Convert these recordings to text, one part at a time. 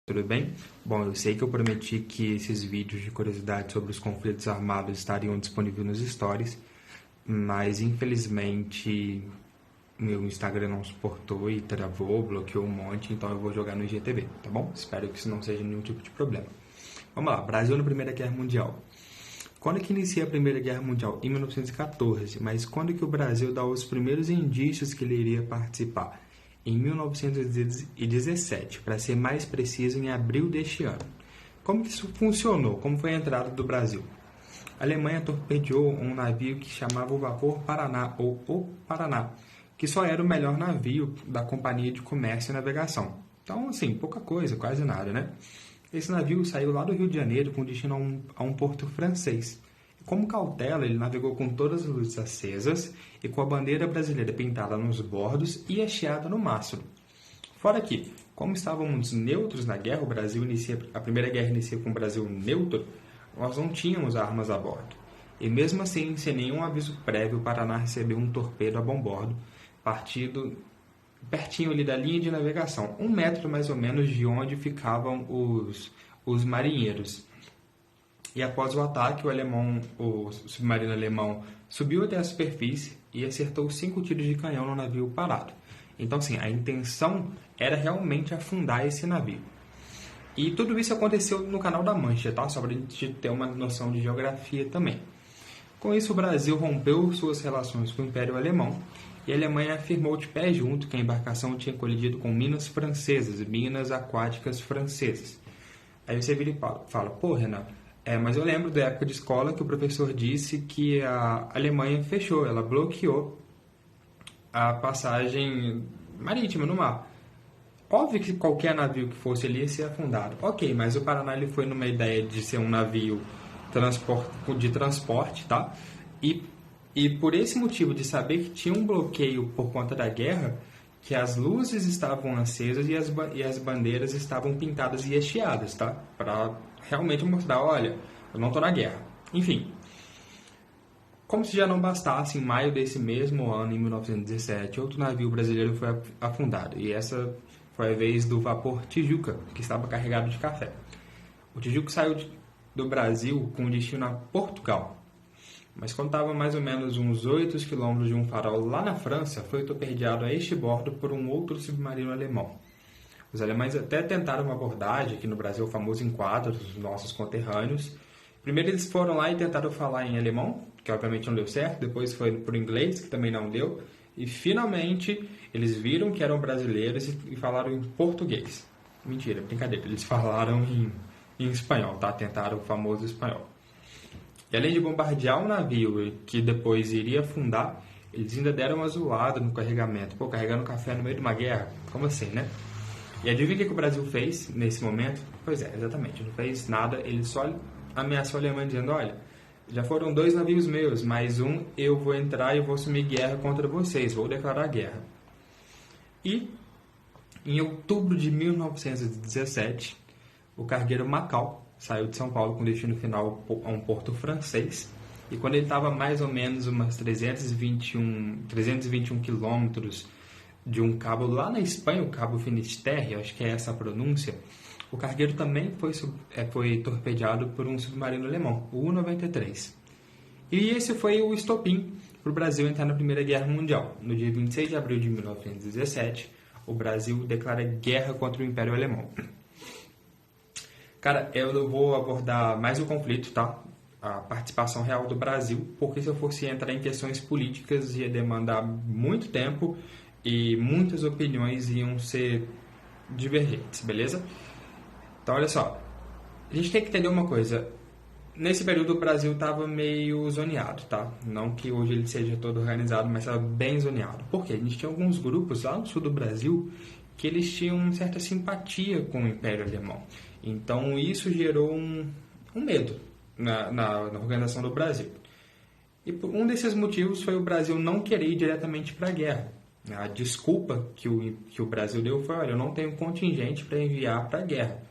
Tudo bem? Bom, eu sei que eu prometi que esses vídeos de curiosidade sobre os conflitos armados estariam disponíveis nos stories, mas infelizmente meu Instagram não suportou e travou, bloqueou um monte, então eu vou jogar no IGTV, tá bom? Espero que isso não seja nenhum tipo de problema. Vamos lá, Brasil na Primeira Guerra Mundial. Quando que inicia a Primeira Guerra Mundial? Em 1914, mas quando que o Brasil dá os primeiros indícios que ele iria participar? Em 1917, para ser mais preciso, em abril deste ano. Como que isso funcionou? Como foi a entrada do Brasil? A Alemanha torpedeou um navio que chamava o Vapor Paraná, ou o Paraná, que só era o melhor navio da Companhia de Comércio e Navegação. Então, assim, pouca coisa, quase nada, né? Esse navio saiu lá do Rio de Janeiro com destino a um porto francês. Como cautela, ele navegou com todas as luzes acesas e com a bandeira brasileira pintada nos bordos e hasteada no mastro. Fora que, como estávamos neutros na guerra, a Primeira Guerra inicia com o Brasil neutro, nós não tínhamos armas a bordo. E mesmo assim, sem nenhum aviso prévio, o Paraná recebeu um torpedo a bombordo, partido pertinho ali da linha de navegação, 1 metro mais ou menos de onde ficavam os marinheiros. E após o ataque, o submarino alemão subiu até a superfície e acertou 5 tiros de canhão no navio parado. Então, sim, a intenção era realmente afundar esse navio. E tudo isso aconteceu no Canal da Mancha, tá? Só para a gente ter uma noção de geografia também. Com isso, o Brasil rompeu suas relações com o Império Alemão e a Alemanha afirmou de pé junto que a embarcação tinha colidido com minas francesas, minas aquáticas francesas. Aí você vira e fala, pô, Renan, mas eu lembro da época de escola que o professor disse que a Alemanha fechou, ela bloqueou a passagem marítima no mar. Óbvio que qualquer navio que fosse ali ia ser afundado. Ok, mas o Paraná ele foi numa ideia de ser um navio de transporte, tá? E por esse motivo de saber que tinha um bloqueio por conta da guerra, que as luzes estavam acesas e as bandeiras estavam pintadas e hasteadas, tá? Para realmente mostrar, olha, eu não estou na guerra. Enfim, como se já não bastasse, em maio desse mesmo ano, em 1917, outro navio brasileiro foi afundado. E essa foi a vez do vapor Tijuca, que estava carregado de café. O Tijuca saiu do Brasil com destino a Portugal. Mas quando estava mais ou menos uns 8 quilômetros de um farol lá na França, foi torpedeado a este bordo por um outro submarino alemão. Os alemães até tentaram uma abordagem aqui no Brasil, o famoso enquadro dos nossos conterrâneos. Primeiro eles foram lá e tentaram falar em alemão, que obviamente não deu certo. Depois foi por inglês, que também não deu. E finalmente eles viram que eram brasileiros e falaram em português. Mentira, brincadeira. Eles falaram em espanhol, tá? Tentaram o famoso espanhol. E além de bombardear um navio que depois iria afundar, eles ainda deram uma zoada no carregamento. Pô, carregando café no meio de uma guerra? Como assim, né? E adivinha o que o Brasil fez nesse momento? Pois é, exatamente, não fez nada. Ele só ameaçou a Alemanha dizendo, olha, já foram 2 navios meus, mais um eu vou entrar e vou assumir guerra contra vocês, vou declarar guerra. E em outubro de 1917, o cargueiro Macau saiu de São Paulo com destino final a um porto francês. E quando ele estava mais ou menos umas 321 quilômetros de um cabo lá na Espanha, o Cabo Finisterre, acho que é essa a pronúncia, o cargueiro também foi torpedeado por um submarino alemão, o U-93. E esse foi o estopim para o Brasil entrar na Primeira Guerra Mundial. No dia 26 de abril de 1917, o Brasil declara guerra contra o Império Alemão. Cara, eu vou abordar mais o conflito, tá? A participação real do Brasil, porque se eu fosse entrar em questões políticas ia demandar muito tempo e muitas opiniões iam ser divergentes, beleza? Então, olha só, a gente tem que entender uma coisa. Nesse período o Brasil estava meio zoneado, tá? Não que hoje ele seja todo organizado, mas estava bem zoneado. Por quê? A gente tinha alguns grupos lá no sul do Brasil que eles tinham certa simpatia com o Império Alemão. Então, isso gerou um medo na organização do Brasil. E um desses motivos foi o Brasil não querer ir diretamente para a guerra. A desculpa que o Brasil deu foi, olha, eu não tenho contingente para enviar para a guerra.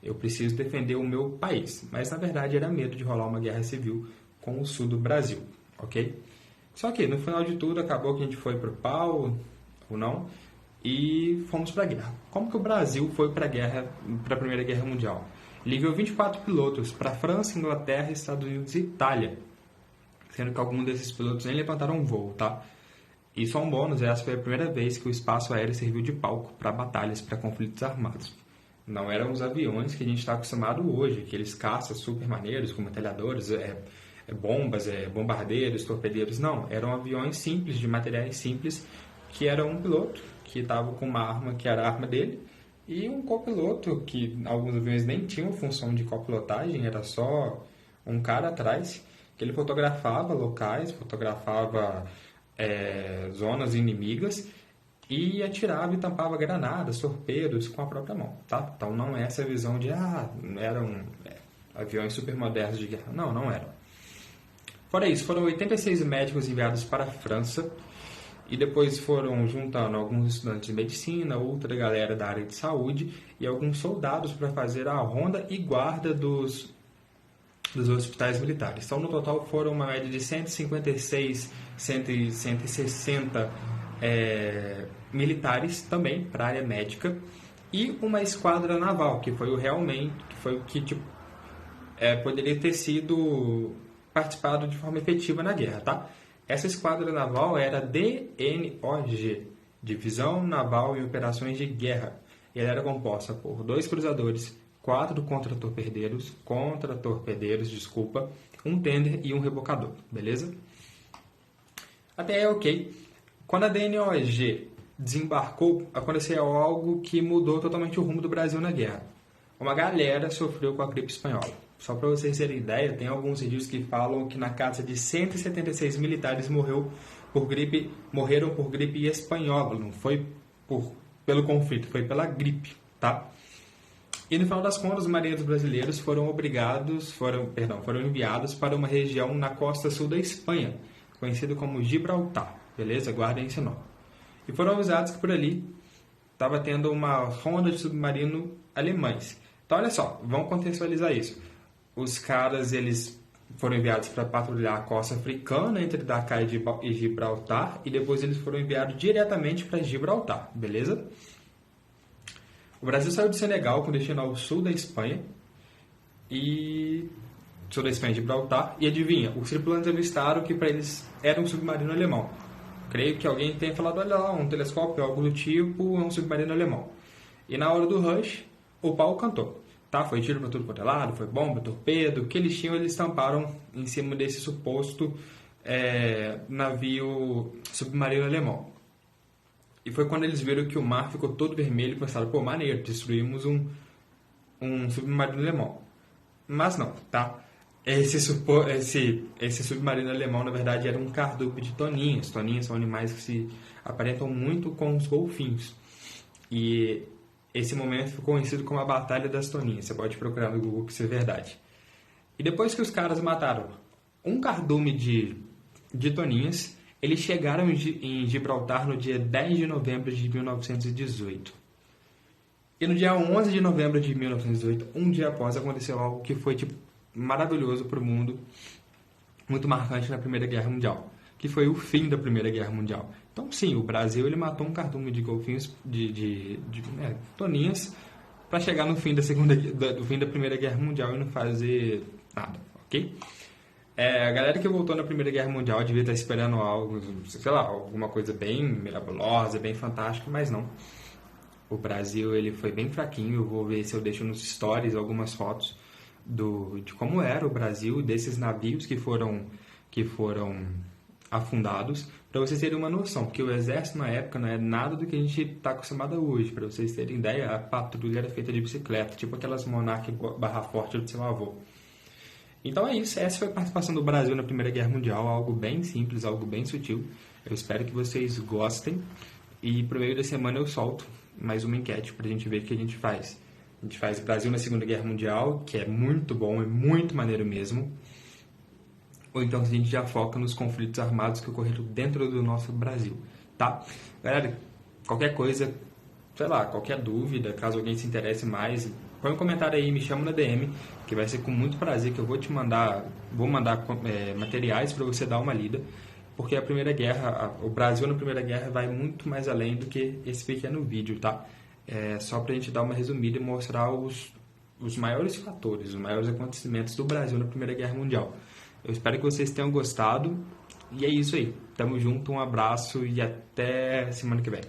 Eu preciso defender o meu país. Mas, na verdade, era medo de rolar uma guerra civil com o sul do Brasil, ok? Só que, no final de tudo, acabou que a gente foi pro pau, ou não. e fomos para a guerra. Como que o Brasil foi para a Primeira Guerra Mundial? Ele enviou 24 pilotos para França, Inglaterra, Estados Unidos e Itália, sendo que alguns desses pilotos nem levantaram um voo, tá? E só um bônus, essa foi a primeira vez que o espaço aéreo serviu de palco para batalhas, para conflitos armados. Não eram os aviões que a gente está acostumado hoje, aqueles caças super maneiros, com metralhadores, bombas, bombardeiros, torpedeiros. Não, eram aviões simples, de materiais simples, que era um piloto que estava com uma arma que era a arma dele, e um copiloto, que alguns aviões nem tinham função de copilotagem, era só um cara atrás, que ele fotografava locais, fotografava zonas inimigas e atirava e tampava granadas, torpedos com a própria mão, tá? Então não é essa visão de eram aviões super modernos de guerra. Não, não eram. Fora isso, foram 86 médicos enviados para a França e depois foram juntando alguns estudantes de medicina, outra galera da área de saúde e alguns soldados para fazer a ronda e guarda dos hospitais militares. Então, no total, foram uma média de 156, 160 militares também para a área médica e uma esquadra naval, que foi o que poderia ter sido participado de forma efetiva na guerra, tá? Essa esquadra naval era a DNOG, Divisão Naval em Operações de Guerra. E ela era composta por 2 cruzadores, 4 contra-torpedeiros, um tender e um rebocador, beleza? Até aí, ok. Quando a DNOG desembarcou, aconteceu algo que mudou totalmente o rumo do Brasil na guerra. Uma galera sofreu com a gripe espanhola. Só para vocês terem ideia, tem alguns registros que falam que na casa de 176 militares morreram por gripe espanhola. Não foi pelo conflito, foi pela gripe, tá? E no final das contas, os marinheiros brasileiros foram enviados para uma região na costa sul da Espanha, conhecida como Gibraltar, beleza? Guardem esse nome. E foram avisados que por ali estava tendo uma ronda de submarino alemães. Então, olha só, vamos contextualizar isso. Os caras, eles foram enviados para patrulhar a costa africana entre Dakar e Gibraltar, e depois eles foram enviados diretamente para Gibraltar, beleza? O Brasil saiu do Senegal com destino ao sul da Espanha, Gibraltar, e adivinha, os tripulantes avistaram que para eles era um submarino alemão. Creio que alguém tenha falado, olha lá, um telescópio, algo do tipo, é um submarino alemão. E na hora do rush, o pau cantou. Tá? Foi tiro para tudo quanto é lado, foi bomba, torpedo, o que eles tinham, eles tamparam em cima desse suposto navio submarino alemão. E foi quando eles viram que o mar ficou todo vermelho e pensaram, pô, maneiro, destruímos um submarino alemão. Mas não, tá? Esse submarino alemão, na verdade, era um cardume de toninhas. Toninhas são animais que se aparentam muito com os golfinhos. E esse momento ficou conhecido como a Batalha das Toninhas. Você pode procurar no Google que isso é verdade. E depois que os caras mataram um cardume de toninhas, eles chegaram em Gibraltar no dia 10 de novembro de 1918. E no dia 11 de novembro de 1918, um dia após, aconteceu algo que foi maravilhoso para o mundo, muito marcante na Primeira Guerra Mundial, que foi o fim da Primeira Guerra Mundial. Então, sim, o Brasil ele matou um cardume de golfinhos, de toninhas, para chegar no fim da Primeira Guerra Mundial e não fazer nada, ok? A galera que voltou na Primeira Guerra Mundial devia estar esperando algo, sei lá, alguma coisa bem mirabulosa, bem fantástica, mas não. O Brasil ele foi bem fraquinho. Eu vou ver se eu deixo nos stories algumas fotos de como era o Brasil, desses navios que foram afundados, para vocês terem uma noção, porque o exército na época não é nada do que a gente está acostumado hoje. Para vocês terem ideia, a patrulha era feita de bicicleta, tipo aquelas Monarch barra Forte do seu avô. Então é isso, essa foi a participação do Brasil na Primeira Guerra Mundial, algo bem simples, algo bem sutil. Eu espero que vocês gostem e pro meio da semana eu solto mais uma enquete para a gente ver o que a gente faz. A gente faz Brasil na Segunda Guerra Mundial, que é muito bom, é muito maneiro mesmo. Ou então a gente já foca nos conflitos armados que ocorreram dentro do nosso Brasil, tá? Galera, qualquer coisa, sei lá, qualquer dúvida, caso alguém se interesse mais, põe um comentário aí, me chama na DM, que vai ser com muito prazer que eu vou mandar materiais para você dar uma lida. porque a Primeira Guerra, o Brasil na Primeira Guerra vai muito mais além do que esse pequeno vídeo, tá? Só pra gente dar uma resumida e mostrar os maiores fatores, os maiores acontecimentos do Brasil na Primeira Guerra Mundial. Eu espero que vocês tenham gostado. E é isso aí. Tamo junto, um abraço e até semana que vem.